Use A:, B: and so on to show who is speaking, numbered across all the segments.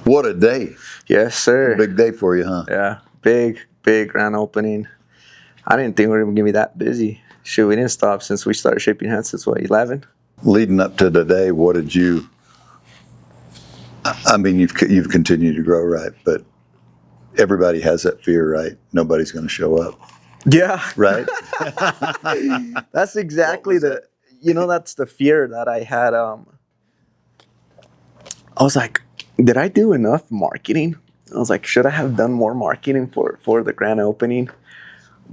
A: What a day.
B: Yes, sir.
A: Big day for you, huh?
B: Yeah, big grand opening. I didn't think we were going to be that busy. Shoot, we didn't stop since we started shaping hats since, 11?
A: Leading up to today, what did you, I mean, you've continued to grow, right? But everybody has that fear, right? Nobody's going to show up,
B: Yeah.
A: right?
B: That's exactly that's the fear that I had. I was like, did I do enough marketing? I was like, should I have done more marketing for the grand opening?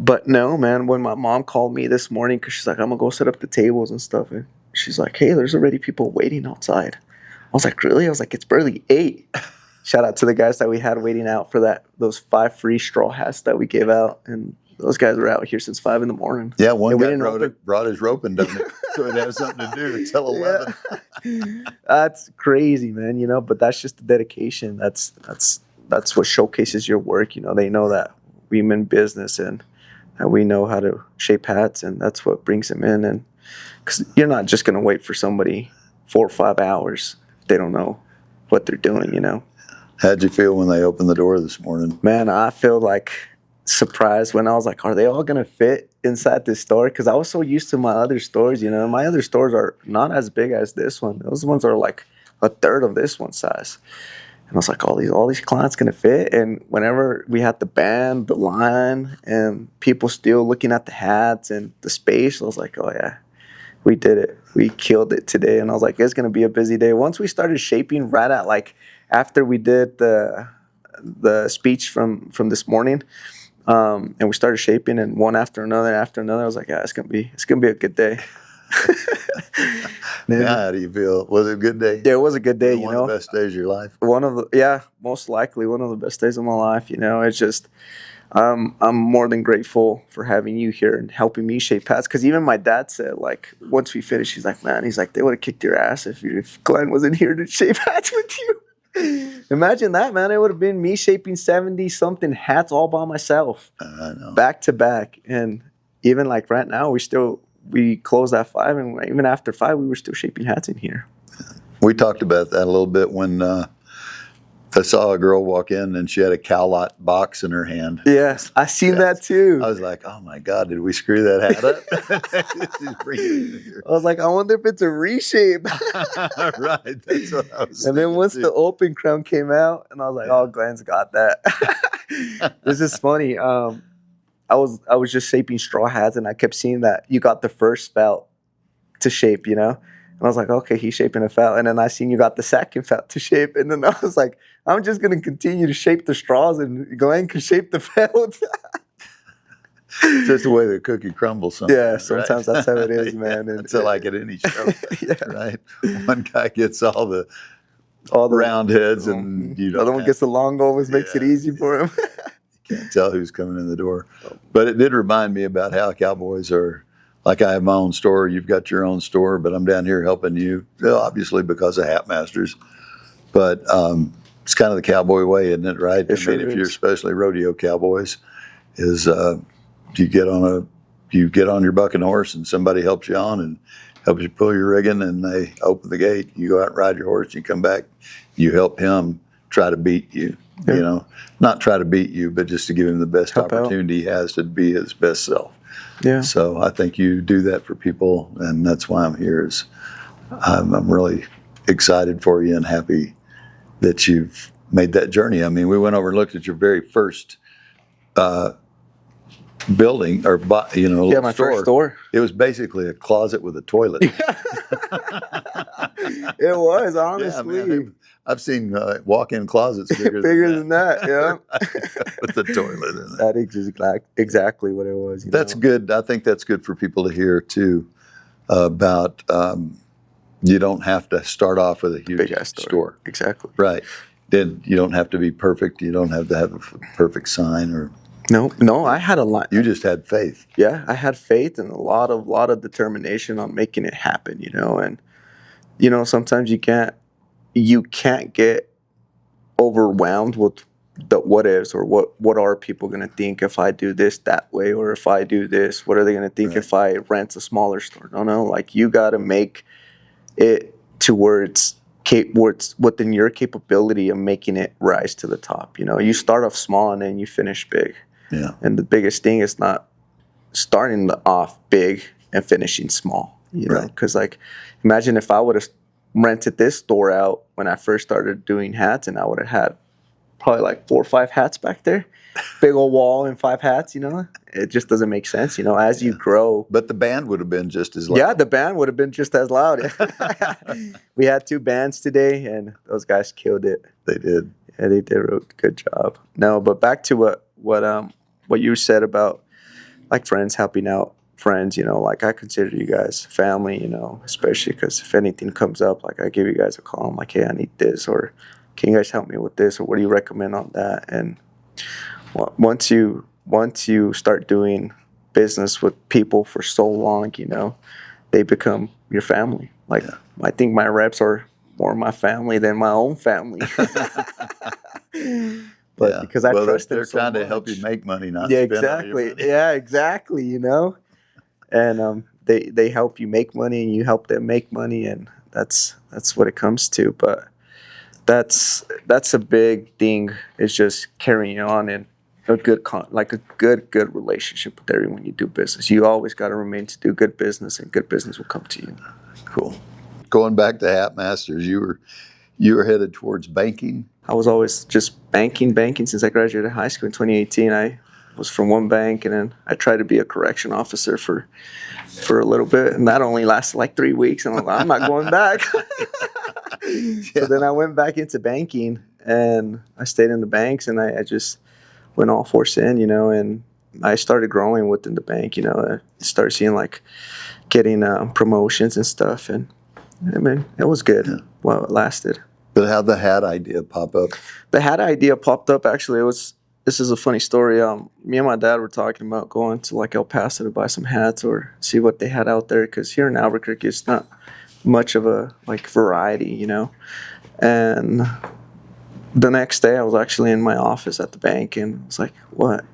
B: But no, man, when my mom called me this morning, because she's like, I'm going to go set up the tables and stuff. And she's like, hey, there's already people waiting outside. I was like, really? I was like, it's barely 8. Shout out to the guys that we had waiting out for those 5 free straw hats that we gave out. And those guys were out here since 5 in the morning.
A: Yeah, one guy brought his rope and done it, so he'd have something to do until 11.
B: Yeah. That's crazy, man, but that's just the dedication. That's what showcases your work. They know that we're in business and we know how to shape hats, and that's what brings them in. And because you're not just going to wait for somebody 4 or 5 hours if they don't know what they're doing,
A: How'd you feel when they opened the door this morning?
B: Man, I feel like surprised when I was like, are they all going to fit inside this store? Because I was so used to my other stores, My other stores are not as big as this one. Those ones are like a third of this one size. And I was like, all these clients going to fit? And whenever we had the band, the line, and people still looking at the hats and the space, I was like, oh, yeah, we did it. We killed it today. And I was like, it's going to be a busy day. Once we started shaping right at after we did the speech from this morning, and we started shaping, and one after another, I was like, yeah, it's gonna be a good day.
A: How do you feel? Was it a good day?
B: Yeah, it was a good day.
A: One of the best days of your life.
B: Most likely one of the best days of my life. It's just I'm more than grateful for having you here and helping me shape hats. Because even my dad said, once we finished, he's like, man, they would have kicked your ass if Glenn wasn't here to shape hats with you. Imagine that, man. It would have been me shaping 70-something hats all by myself.
A: I know.
B: Back to back. And even right now, we closed at 5, and even after 5, we were still shaping hats in here.
A: We talked about that a little bit when I saw a girl walk in and she had a Cowlot box in her hand.
B: Yes, I seen that too.
A: I was like, oh my God, did we screw that hat up?
B: I was like, I wonder if it's a reshape.
A: Right, that's what I was.
B: And then once the open crown came out, and I was like, oh, Glenn's got that. This is funny. I was just shaping straw hats, and I kept seeing that you got the first felt to shape, And I was like, okay, he's shaping a felt. And then I seen you got the second felt to shape. And then I was like, I'm just going to continue to shape the straws, and Glenn can shape the felt.
A: Just the way the cookie crumbles sometimes.
B: Yeah, sometimes that's how it is, man.
A: And it's like at any show, right? One guy gets all the round heads, and
B: the other one gets the long ovals, makes it easy for him.
A: You can't tell who's coming in the door. But it did remind me about how cowboys are. Like I have my own store, you've got your own store, but I'm down here helping you, obviously because of Hat Masters. But it's kind of the cowboy way, isn't it, right?
B: If
A: you're especially rodeo cowboys, is you get on your bucking horse and somebody helps you on and helps you pull your rigging, and they open the gate. You go out and ride your horse, you come back, you help him try to beat you. Not try to beat you, but just to give him the best opportunity he has to be his best self.
B: Yeah.
A: So I think you do that for people, and that's why I'm here. I'm really excited for you and happy that you've made that journey. I mean, we went over and looked at your very first building, or
B: my first store.
A: It was basically a closet with a toilet.
B: It was, honestly.
A: Yeah, man, I've seen walk-in closets bigger
B: than that. Yeah,
A: with the toilet in it.
B: That is exactly what it was.
A: That's good. I think that's good for people to hear too. About you don't have to start off with a huge
B: big-ass store. Exactly.
A: Right. Then you don't have to be perfect. You don't have to have a perfect sign or.
B: No, I had a lot.
A: You just had faith.
B: Yeah, I had faith and a lot of determination on making it happen, and sometimes you can't get overwhelmed with the what ifs, or what are people going to think if I do this that way, or if I do this, what are they going to think if I rent a smaller store? No, you got to make it to where it's what's within your capability of making it rise to the top. You start off small and then you finish big.
A: Yeah.
B: And the biggest thing is not starting off big and finishing small.
A: Right.
B: Because like, imagine if I would have rented this store out when I first started doing hats, and I would have had probably like 4 or 5 hats back there, big old wall and 5 hats. It just doesn't make sense. As you grow.
A: But the band would have been just as loud.
B: Yeah, the band would have been just as loud. We had 2 bands today, and those guys killed it.
A: They did.
B: Yeah, they did a good job. No, but back to what you said about like friends helping out friends. Like I consider you guys family. Especially because if anything comes up, like I give you guys a call. I'm like, hey, I need this, or can you guys help me with this, or what do you recommend on that? And once you start doing business with people for so long, they become your family. Like I think my reps are more my family than my own family. But because I trust them
A: they're
B: so
A: trying to
B: much.
A: help you make money, not
B: Yeah,
A: spend all
B: exactly.
A: your money.
B: Yeah, exactly. And they help you make money, and you help them make money, and that's what it comes to. But that's a big thing, is just carrying on and a good good relationship with everyone you do business. You always got to remain to do good business, and good business will come to you.
A: Cool. Going back to Hat Masters, you were headed towards banking.
B: I was always just banking since I graduated high school in 2018. I was from one bank, and then I tried to be a correction officer for a little bit, and that only lasted like 3 weeks, and I was like, I'm not going back. So then I went back into banking, and I stayed in the banks, and I just went all force in, and I started growing within the bank. I started seeing like getting promotions and stuff, and I mean, it was good while it lasted.
A: But how'd the hat idea pop up?
B: The hat idea popped up, actually. This is a funny story. Me and my dad were talking about going to like El Paso to buy some hats or see what they had out there, because here in Albuquerque it's not much of a like variety, And the next day I was actually in my office at the bank, and I was like, what?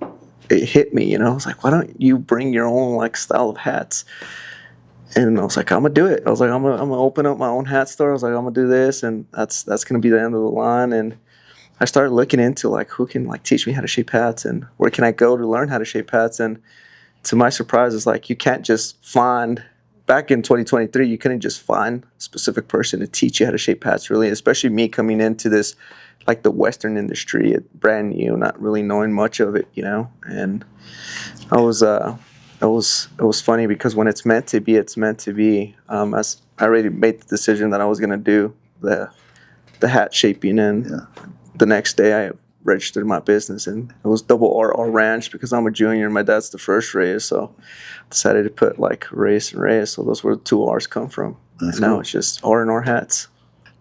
B: It hit me, I was like, why don't you bring your own like style of hats? And I was like, I'm gonna do it. I was like, I'm gonna open up my own hat store. I was like, I'm gonna do this, and that's gonna be the end of the line. And I started looking into like who can like teach me how to shape hats, and where can I go to learn how to shape hats. And to my surprise, it's like you can't just find. Back in 2023, you couldn't just find a specific person to teach you how to shape hats. Really, especially me coming into this, like the Western industry, brand new, not really knowing much of it, And I was. It was funny because when it's meant to be, it's meant to be. As I already made the decision that I was going to do the hat shaping, and the next day I registered my business, and it was double R Ranch because I'm a junior and my dad's the first Reyes, so I decided to put like Reyes and Reyes, so those were the 2 R's come from.
A: That's
B: and now
A: cool.
B: it's just R&R hats.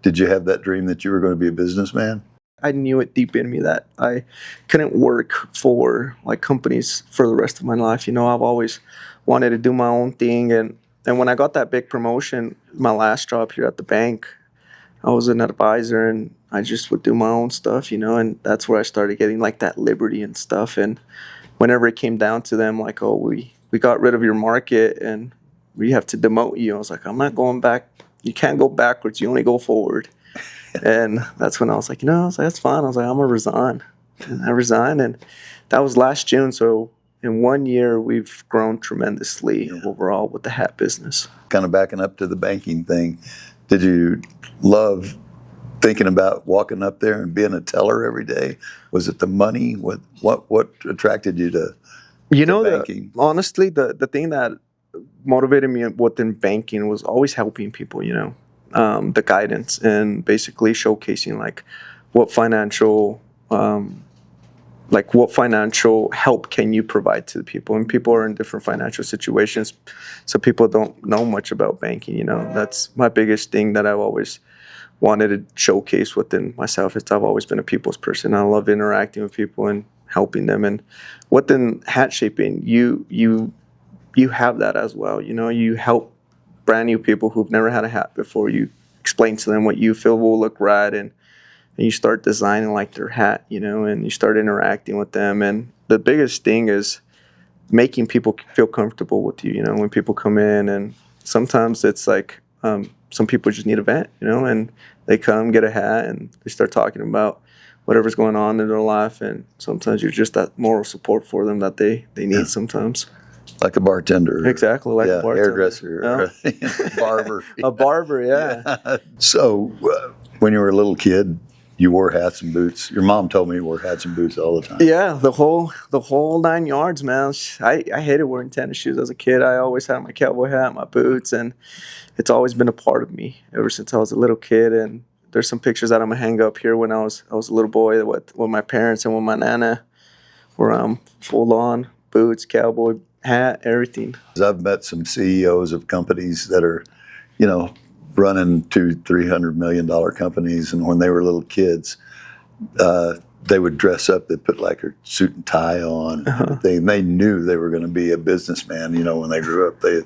A: Did you have that dream that you were going to be a businessman?
B: I knew it deep in me that I couldn't work for like companies for the rest of my life. I've always wanted to do my own thing. And when I got that big promotion, my last job here at the bank, I was an advisor, and I just would do my own stuff, and that's where I started getting like that liberty and stuff. And whenever it came down to them, like, oh, we got rid of your market and we have to demote you. I was like, I'm not going back. You can't go backwards. You only go forward. And that's when I was like, I was like, that's fine. I was like, I'm going to resign. And I resigned, and that was last June. So in 1 year, we've grown tremendously overall with the hat business.
A: Kind of backing up to the banking thing, did you love thinking about walking up there and being a teller every day? Was it the money? What attracted you to banking?
B: Honestly, the thing that motivated me within banking was always helping people, the guidance, and basically showcasing like what financial help can you provide to the people. And people are in different financial situations, so people don't know much about banking. That's my biggest thing that I've always wanted to showcase within myself. I've always been a people's person. I love interacting with people and helping them. And within hat shaping, you have that as well. You help brand new people who've never had a hat before. You explain to them what you feel will look right, and you start designing like their hat, and you start interacting with them. And the biggest thing is making people feel comfortable with you, when people come in. And sometimes it's like some people just need a vent, and They come, get a hat, and they start talking about whatever's going on in their life. And sometimes you're just that moral support for them that they need sometimes.
A: Like a bartender.
B: Exactly, like a bartender.
A: Hairdresser. Or a barber.
B: A barber, yeah.
A: So when you were a little kid, you wore hats and boots. Your mom told me you wore hats and boots all the time.
B: Yeah, the whole 9 yards, man. I hated wearing tennis shoes as a kid. I always had my cowboy hat, my boots, and it's always been a part of me ever since I was a little kid. And there's some pictures that I'm gonna hang up here when I was a little boy with my parents and with my nana, where I'm full on boots, cowboy hat, everything.
A: I've met some CEOs of companies that are, running $200-300 million companies, and when they were little kids, they would dress up. They'd put like a suit and tie on. They knew they were going to be a businessman. When they grew up, they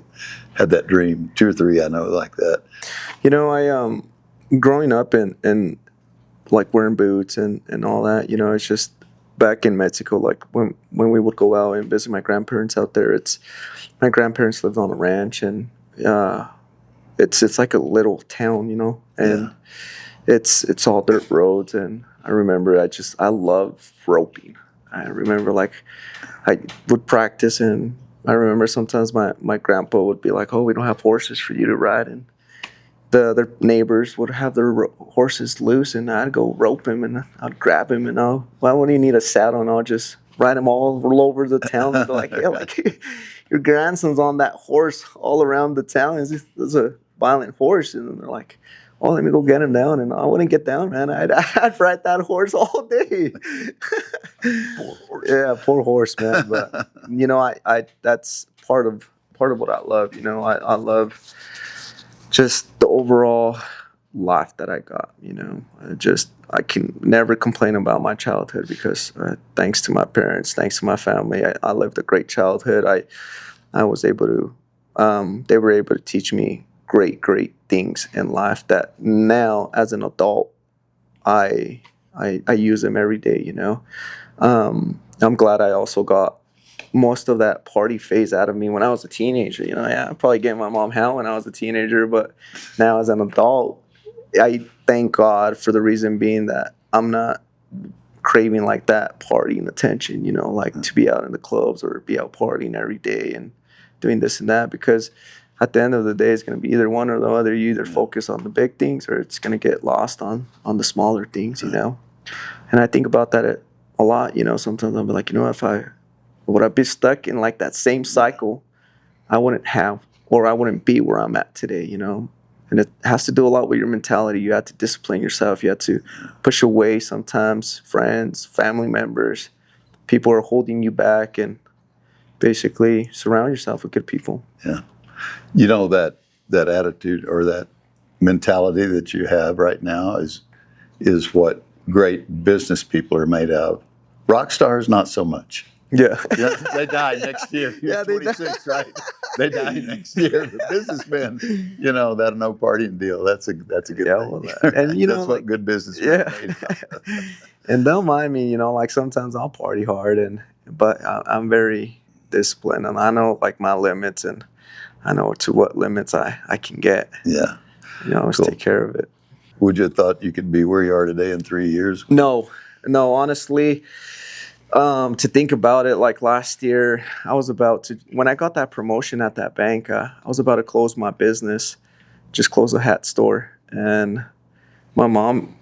A: had that dream. 2 or 3, I know, like that.
B: I growing up and like wearing boots and all that. It's just back in Mexico. Like when we would go out and visit my grandparents out there. My grandparents lived on a ranch, and it's like a little town, and it's all dirt roads. And I remember I love roping. I remember like I would practice, and I remember sometimes my grandpa would be like, "Oh, we don't have horses for you to ride," and the other neighbors would have their horses loose, and I'd go rope him, and I'd grab him, and why would he need a saddle? And I'll just ride him all over the town. And be like, yeah, like your grandson's on that horse all around the town. It's a violent horse. And they're like, oh, let me go get him down. And I wouldn't get down, man. I'd ride that horse all day.
A: Poor horse.
B: Yeah, poor horse, man. But I that's part of what I love. I love just the overall life that I got. I can never complain about my childhood because thanks to my parents, thanks to my family, I lived a great childhood. I was able to, they were able to teach me great things in life that now as an adult, I use them every day, I'm glad I also got most of that party phase out of me when I was a teenager. I probably gave my mom hell when I was a teenager, but now as an adult, I thank God for the reason being that I'm not craving like that partying attention, like to be out in the clubs or be out partying every day and doing this and that, because at the end of the day, it's going to be either one or the other. You either focus on the big things or it's going to get lost on the smaller things, And I think about that a lot, Sometimes I'll be like, if would I be stuck in like that same cycle, I wouldn't have, or I wouldn't be where I'm at today, And it has to do a lot with your mentality. You have to discipline yourself. You have to push away sometimes friends, family members. People are holding you back, and basically surround yourself with good people.
A: Yeah. That attitude or that mentality that you have right now is what great business people are made of. Rock stars, not so much.
B: Yeah.
A: They die next year. You're 26, right? They die next year. The businessmen, that no partying deal. That's a good thing.
B: Well, and
A: that's what good business are made of.
B: And don't mind me, like sometimes I'll party hard, but I'm very disciplined, and I know like my limits, and I know to what limits I can get.
A: Yeah.
B: Always take care of it.
A: Would you have thought you could be where you are today in 3 years?
B: No, honestly. To think about it, like last year, when I got that promotion at that bank, I was about to close my business, just close a hat store. And my mom,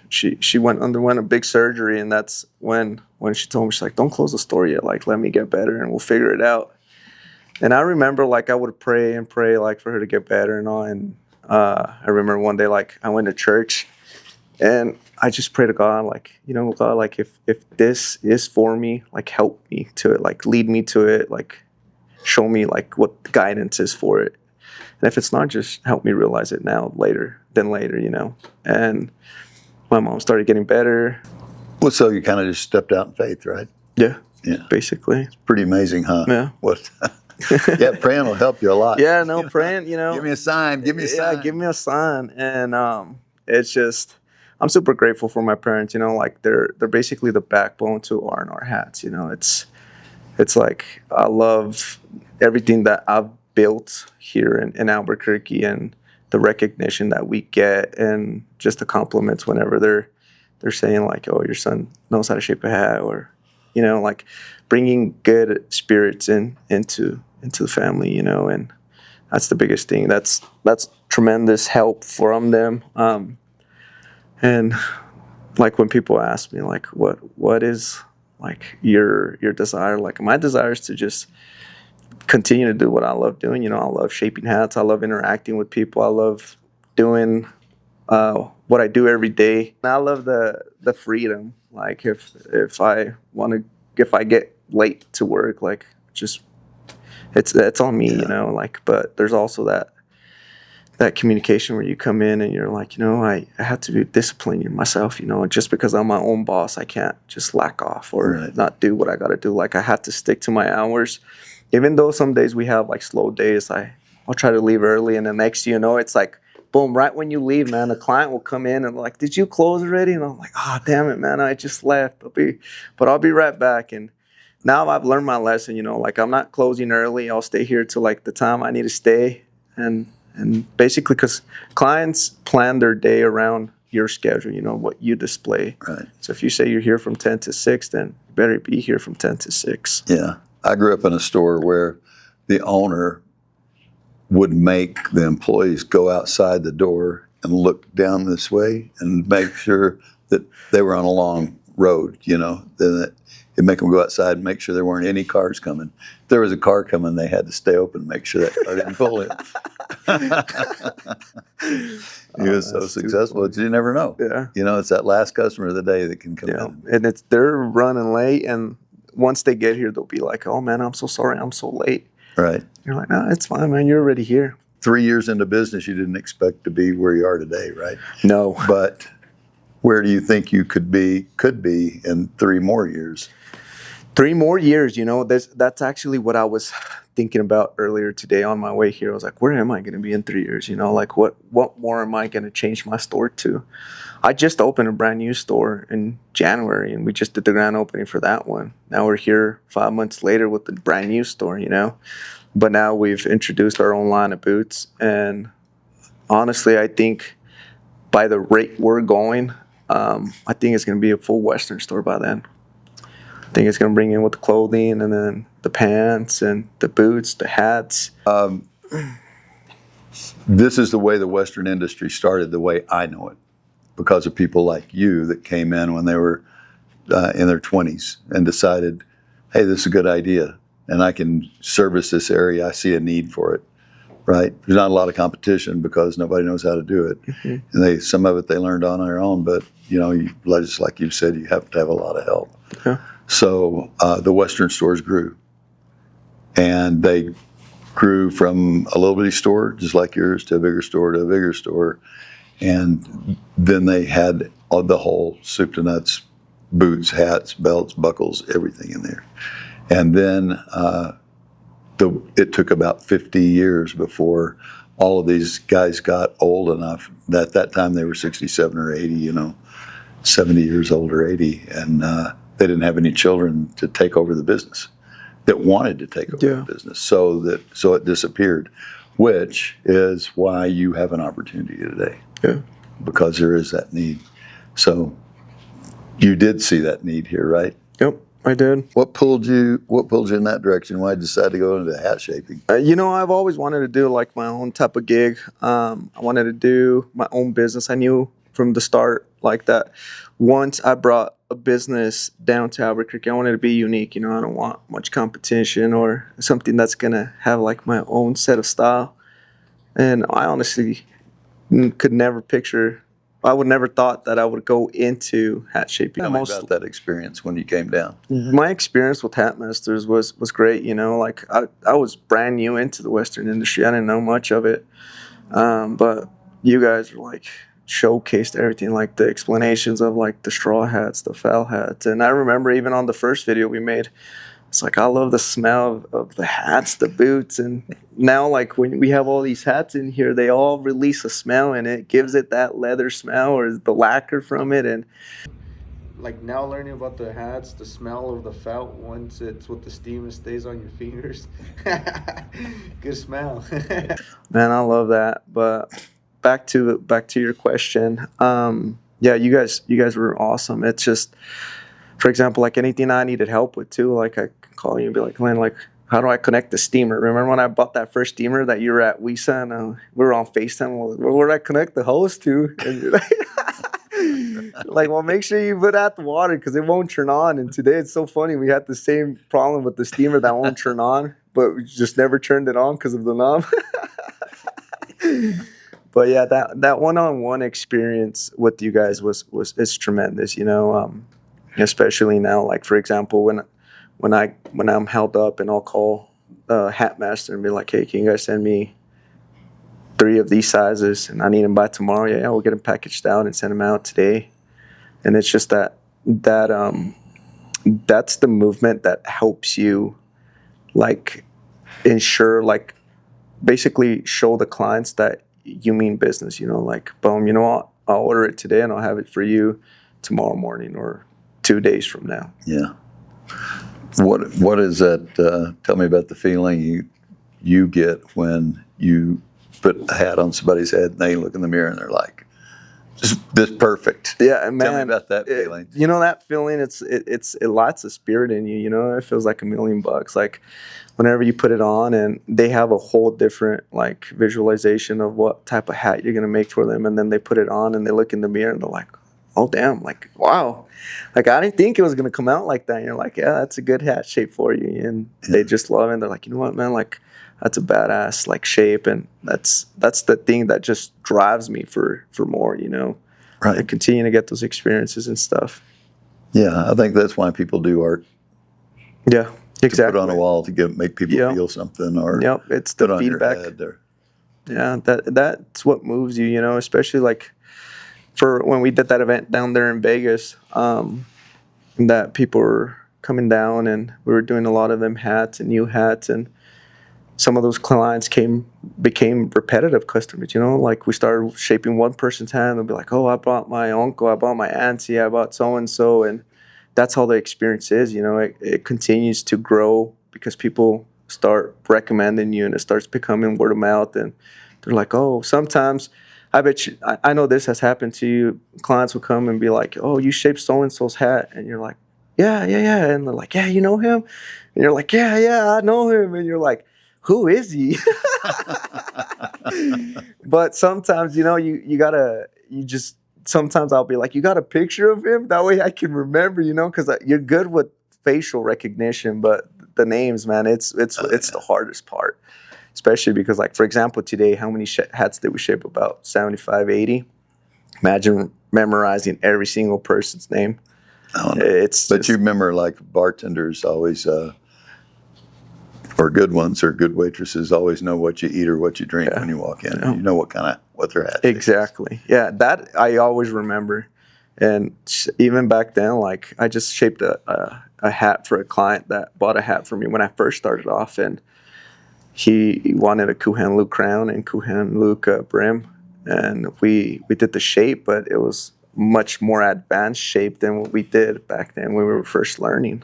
B: she underwent a big surgery, and that's when she told me, she's like, don't close the store yet, like let me get better and we'll figure it out. And I remember like I would pray like for her to get better and all. And I remember one day like I went to church, and I just pray to God, like, God, like if this is for me, like help me to it, like lead me to it, like show me like what the guidance is for it. And if it's not, just help me realize it later. And my mom started getting better.
A: Well, so you kind of just stepped out in faith, right?
B: Yeah.
A: Yeah.
B: Basically.
A: It's pretty amazing, huh?
B: Yeah.
A: What? Yeah, praying will help you a lot.
B: Yeah, no, praying,
A: Give me a sign. Give me a sign.
B: Yeah, give me a sign. And it's just, I'm super grateful for my parents, like they're basically the backbone to R&R Hats. It's like I love everything that I've built here in Albuquerque, and the recognition that we get and just the compliments whenever they're saying like, oh, your son knows how to shape a hat, or, you know, like bringing good spirits into the family, you know, and that's the biggest thing. That's tremendous help from them. And like when people ask me like, what is like your desire? Like my desire is to just continue to do what I love doing. You know, I love shaping hats. I love interacting with people. I love doing what I do every day. And I love the freedom. Like if I get late to work, like just it's on me, you know. Like, but there's also that communication where you come in and you're like, you know, I have to discipline myself, you know. Just because I'm my own boss, I can't just lack off or not do what I got to do. Like I have to stick to my hours. Even though some days we have like slow days, I'll try to leave early, and the next thing you know, it's like, boom, right when you leave, man, the client will come in and like, did you close already? And I'm like, oh, damn it, man, I just left. I'll be right back. And now I've learned my lesson, you know, like I'm not closing early. I'll stay here till like the time I need to stay. And basically because clients plan their day around your schedule, you know, what you display.
A: Right.
B: So if you say you're here from 10 to 6, then you better be here from 10 to 6.
A: Yeah. I grew up in a store where the owner would make the employees go outside the door and look down this way and make sure that they were on a long road, you know. Then it'd make them go outside and make sure there weren't any cars coming. If there was a car coming, they had to stay open and make sure that car didn't pull in. He was so successful that you never know.
B: Yeah.
A: You know, it's that last customer of the day that can come in.
B: And they're running late, and once they get here, they'll be like, oh, man, I'm so sorry I'm so late.
A: Right.
B: You're like, no, it's fine, man. You're already here.
A: 3 years into business, you didn't expect to be where you are today, right?
B: No.
A: But where do you think you could be in 3 more years?
B: 3 more years, you know, that's actually what I was thinking about earlier today on my way here. I was like, where am I going to be in 3 years? You know, like what more am I going to change my store to? I just opened a brand new store in January, and we just did the grand opening for that one. Now we're here 5 months later with the brand new store, you know. But now we've introduced our own line of boots, and honestly, I think by the rate we're going, I think it's going to be a full Western store by then. I think it's going to bring in with the clothing and then the pants and the boots, the hats.
A: This is the way the Western industry started, the way I know it, because of people like you that came in when they were in their 20s and decided, hey, this is a good idea, and I can service this area. I see a need for it, right? There's not a lot of competition because nobody knows how to do it. Mm-hmm. And some of it they learned on their own, but, you know, just like you said, you have to have a lot of help. Yeah. So the Western stores grew, and they grew from a little bitty store, just like yours, to a bigger store, to a bigger store. And then they had the whole soup to nuts, boots, hats, belts, buckles, everything in there. And then it took about 50 years before all of these guys got old enough. At that time, they were 67 or 80, you know, 70 years old or 80. And they didn't have any children to take over the business that wanted to take over the business. So it disappeared, which is why you have an opportunity today. Yeah. Because there is that need. So you did see that need here, right?
B: Yep, I did.
A: What pulled you in that direction? Why did you decide to go into hat shaping?
B: You know, I've always wanted to do like my own type of gig. I wanted to do my own business. I knew from the start like that once I brought a business down to Albuquerque, I wanted to be unique. You know, I don't want much competition or something that's going to have like my own set of style. And I honestly could never picture, I would never thought that I would go into hat shaping.
A: Tell me about that experience when you came down.
B: My experience with Hat Masters was great. You know, like I was brand new into the Western industry. I didn't know much of it. But you guys were like showcased everything, like the explanations of like the straw hats, the foul hats. And I remember even on the first video we made, it's like, I love the smell of the hats, the boots. And now, like, when we have all these hats in here, they all release a smell, and it gives it that leather smell or the lacquer from it. And like now learning about the hats, the smell of the felt once it's with the steam, it stays on your fingers. Good smell. Man, I love that. But back to your question. Yeah, you guys were awesome. It's just, for example, like anything I needed help with too, like I can call you and be like, Glenn, like, how do I connect the steamer? Remember when I bought that first steamer that you were at WISA and we were on FaceTime? Well, where do I connect the hose to? And you're like, like, well, make sure you put out the water because it won't turn on. And today it's so funny. We had the same problem with the steamer that won't turn on, but we just never turned it on because of the knob. But yeah, that one-on-one experience with you guys is tremendous. Especially now, like for example, when I'm held up and I'll call Hat Master and be like, hey, can you guys send me 3 of these sizes and I need them by tomorrow? Yeah, we'll get them packaged out and send them out today. And it's just that that's the movement that helps you, like, ensure, like, basically show the clients that you mean business. Like, boom, you know what? I'll order it today and I'll have it for you tomorrow morning or 2 days from now.
A: Yeah. What is that? Tell me about the feeling you get when you put a hat on somebody's head and they look in the mirror and they're like, this perfect.
B: Yeah, man.
A: Tell me about that feeling.
B: That feeling, it lights a spirit in you. It feels like $1 million. Like whenever you put it on and they have a whole different like visualization of what type of hat you're gonna make for them, and then they put it on and they look in the mirror and they're like, oh damn, like wow, like I didn't think it was gonna come out like that. And you're like, yeah, that's a good hat shape for you, and they just love it. And they're like, you know what, man, like that's a badass like shape, and that's the thing that just drives me for more,
A: Right.
B: And continue to get those experiences and stuff.
A: Yeah, I think that's why people do art.
B: Yeah, exactly.
A: To put on a wall to make people feel something, or
B: it's the
A: put
B: feedback.
A: On your head or,
B: yeah, that's what moves you, especially like for when we did that event down there in Vegas, that people were coming down and we were doing a lot of them hats and new hats, and some of those clients became repetitive customers, like we started shaping one person's hat and they'll be like, oh, I bought my uncle, I bought my auntie, I bought so-and-so. And that's how the experience is, it continues to grow because people start recommending you and it starts becoming word of mouth. And they're like, oh, sometimes I bet you, I know this has happened to you. Clients will come and be like, oh, you shaped so-and-so's hat. And you're like, yeah. And they're like, yeah, you know him? And you're like, yeah, I know him. And you're like, who is he? But sometimes, sometimes I'll be like, you got a picture of him? That way I can remember, because you're good with facial recognition, but the names, man, it's the hardest part, especially because, like, for example, today, how many hats did we shape? About 75, 80. Imagine memorizing every single person's name. But you remember, like, bartenders always, or good ones or good waitresses always know what you eat or what you drink when you walk in. Yeah. You know what their hat is. Exactly. Yeah, that I always remember. And even back then, like, I just shaped a hat for a client that bought a hat for me when I first started off, and he wanted a Kuhan Luke crown and Kuhan Luke brim, and we did the shape, but it was much more advanced shape than what we did back then when we were first learning.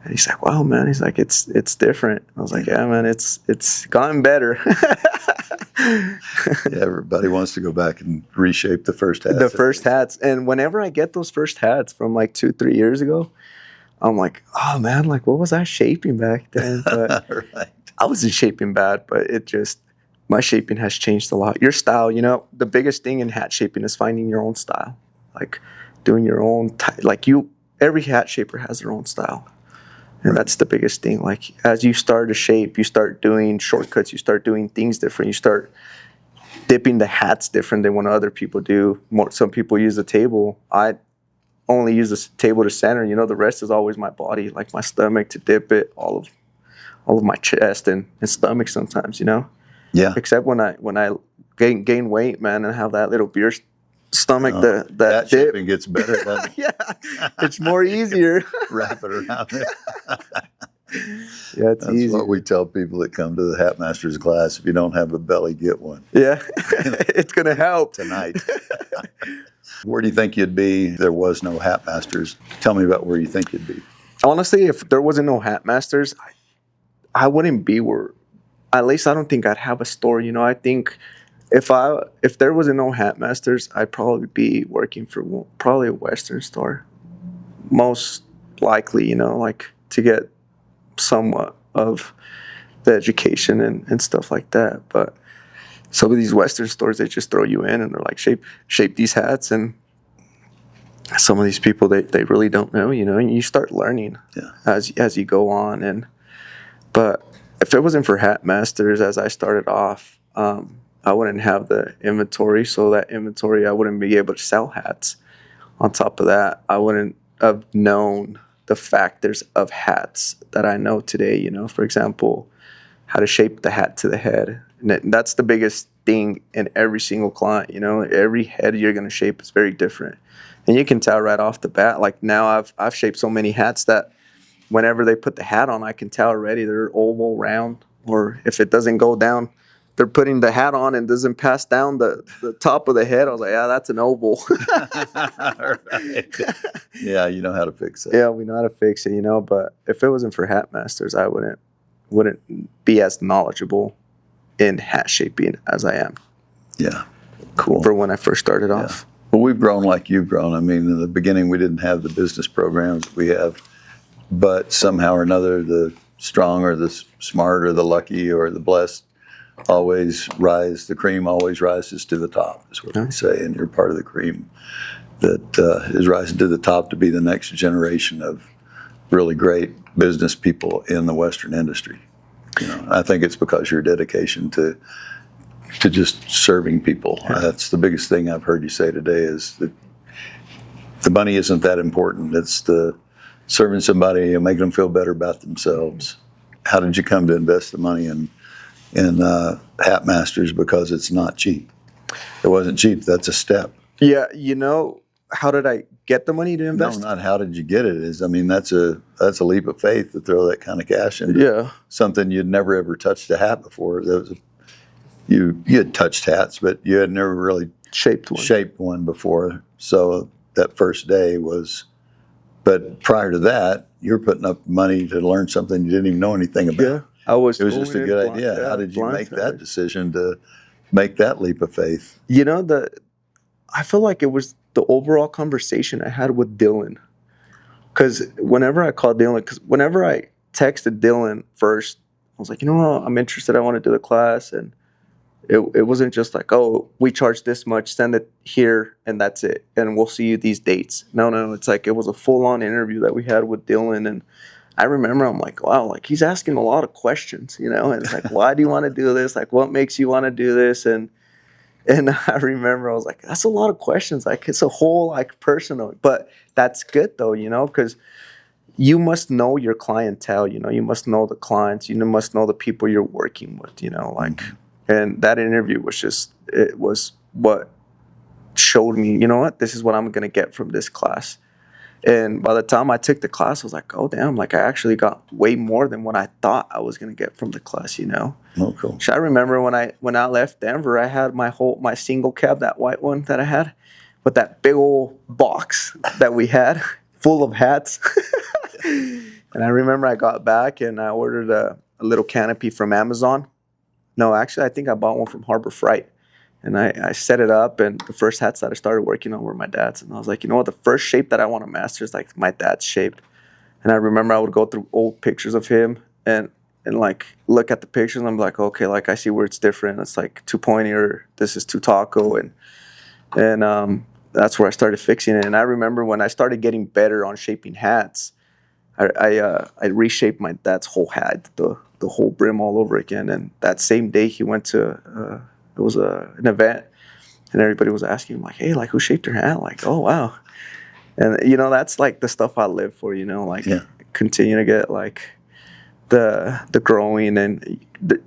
B: And he's like, wow, man. He's like, it's different. I was like, yeah, man, it's gotten better.
A: Yeah, everybody wants to go back and reshape the first hats.
B: The first hats. And whenever I get those first hats from like 2-3 years ago, I'm like, oh, man, like, what was I shaping back then? But right. I wasn't shaping bad, but my shaping has changed a lot. Your style, the biggest thing in hat shaping is finding your own style. Like, doing your own, every hat shaper has their own style. And that's the biggest thing. Like, as you start to shape, you start doing shortcuts, you start doing things different, you start dipping the hats different than what other people do. Some people use a table. I only use the table to center. The rest is always my body, like my stomach to dip it, all of my chest and stomach sometimes,
A: Yeah.
B: Except when I gain weight, man, and have that little beer stomach, that
A: dip.
B: Shaping
A: gets better, doesn't it?
B: Yeah, it's more easier.
A: Wrap it around there.
B: Yeah, it's easy.
A: That's what we tell people that come to the Hat Masters class. If you don't have a belly, get one.
B: Yeah, it's going to help.
A: Tonight. Where do you think you'd be if there was no Hat Masters? Tell me about where you think you'd be.
B: Honestly, if there wasn't no Hat Masters, I wouldn't be where, at least I don't think I'd have a store. I think If there was no Hat Masters, I'd probably be working for probably a Western store, most likely. Like to get somewhat of the education and stuff like that. But some of these Western stores, they just throw you in and they're like, shape these hats, and some of these people they really don't know, and you start learning as you go on. But if it wasn't for Hat Masters, as I started off, I wouldn't have the inventory. So that inventory, I wouldn't be able to sell hats. On top of that, I wouldn't have known the factors of hats that I know today. For example, how to shape the hat to the head. And that's the biggest thing in every single client. Every head you're going to shape is very different. And you can tell right off the bat. Like now I've shaped so many hats that whenever they put the hat on, I can tell already they're oval, round, or if it doesn't go down, they're putting the hat on and doesn't pass down the top of the head. I was like, yeah, that's an oval.
A: Right. Yeah, you know how to fix it.
B: Yeah, we know how to fix it, But if it wasn't for Hat Masters, I wouldn't be as knowledgeable in hat shaping as I am.
A: Yeah, cool.
B: For when I first started off.
A: Well, we've grown like you've grown. I mean, in the beginning, we didn't have the business programs we have, but somehow or another, the strong or the smart or the lucky or the blessed always rise. The cream always rises to the top, is what they say, and you're part of the cream that is rising to the top to be the next generation of really great business people in the Western industry. I think it's because of your dedication to just serving people. That's the biggest thing I've heard you say today is that the money isn't that important. It's the serving somebody and making them feel better about themselves. How did you come to invest the money in Hat Masters? Because it's not cheap. It wasn't cheap. That's a step.
B: Yeah, how did I get the money to invest?
A: No, not how did you get it. That's a leap of faith to throw that kind of cash into something you'd never ever touched a hat before. You had touched hats, but you had never really shaped one before. So that first day was. But prior to that, you're putting up money to learn something you didn't even know anything about.
B: Yeah, it was
A: just a good idea. How did you make that decision to make that leap of faith?
B: I feel like it was the overall conversation I had with Dylan. Because whenever I texted Dylan first, I was like, I'm interested. I want to do the class. And it wasn't just like, oh, we charge this much, send it here, and that's it. And we'll see you these dates. No. It's like it was a full-on interview that we had with Dylan. And I remember I'm like, wow, like he's asking a lot of questions, And it's like, why do you want to do this? Like, what makes you want to do this? And I remember I was like, that's a lot of questions. Like, it's a whole, like, personal. But that's good, though, because you must know your clientele, You must know the clients. You must know the people you're working with, And that interview it was what showed me, this is what I'm going to get from this class. And by the time I took the class, I was like, oh, damn, like I actually got way more than what I thought I was going to get from the class,
A: Oh, cool.
B: So I remember when I left Denver, I had my single cab, that white one that I had, with that big old box that we had full of hats. And I remember I got back and I ordered a little canopy from Amazon. No, actually, I think I bought one from Harbor Freight. And I set it up, and the first hats that I started working on were my dad's. And I was like, what, the first shape that I want to master is like my dad's shape. And I remember I would go through old pictures of him and like look at the pictures, and I'm like, okay, like I see where it's different. It's like too pointy, or this is too taco, and that's where I started fixing it. And I remember when I started getting better on shaping hats, I reshaped my dad's whole hat, the whole brim all over again. And that same day he went to it was an event, and everybody was asking him like, hey, like who shaped your hat? Like, oh wow. And that's like the stuff I live for, continue to get like the growing, and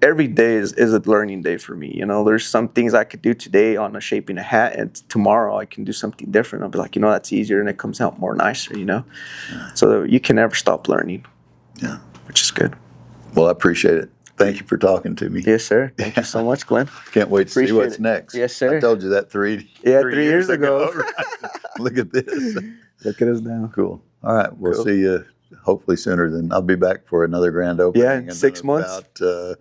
B: every day is a learning day for me. There's some things I could do today on shaping a hat, and tomorrow I can do something different. I'll be like, that's easier, and it comes out more nicer,
A: Yeah.
B: So you can never stop learning.
A: Yeah.
B: Which is good.
A: Well, I appreciate it. Thank you for talking to me.
B: Yes, sir. Thank you so much, Glenn.
A: Can't wait to see what's
B: it.
A: next.
B: Yes, sir.
A: I told you that three
B: years ago.
A: Right. Look at this.
B: Look at us now.
A: Cool. All right. We'll see you hopefully sooner than I'll be back for another grand opening.
B: Yeah, in 6 months.
A: About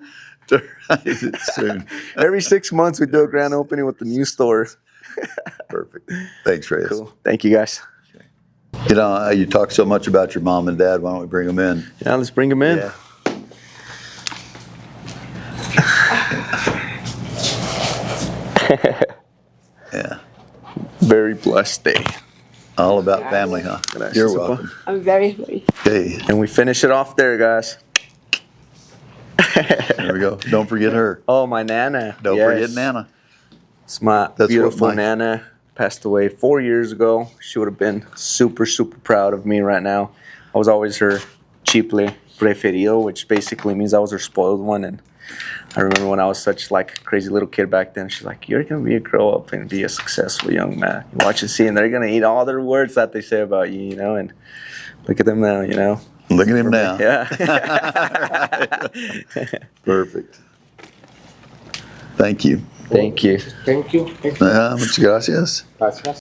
A: Soon.
B: Every 6 months we do a grand opening with the new store.
A: Perfect. Thanks, Reyes.
B: Cool. Thank you, guys.
A: You know, you talk so much about your mom and dad. Why don't we bring them in?
B: Yeah, let's bring them in.
A: Yeah. Yeah.
B: Very blessed day.
A: All about family, huh?
B: Gracias,
A: You're
B: Papa.
A: welcome.
C: I'm very, very.
A: Okay,
B: And we finish it off there, guys.
A: there we go. Don't forget her.
B: Oh, my Nana.
A: Don't
B: Yes.
A: forget Nana.
B: It's my
A: That's
B: beautiful
A: what my-
B: Nana. Passed away 4 years ago. She would have been super, super proud of me right now. I was always her chiple preferido, which basically means I was her spoiled one. And I remember when I was such like a crazy little kid back then, she's like, "You're gonna be a grow up and be a successful young man. You watch and see, and they're gonna eat all their words that they say about you, you know." And look at them now, you know.
A: Look at him now.
B: Yeah.
A: Perfect. Thank you.
B: Thank you.
D: Thank you.
A: Muchas gracias.
D: Gracias.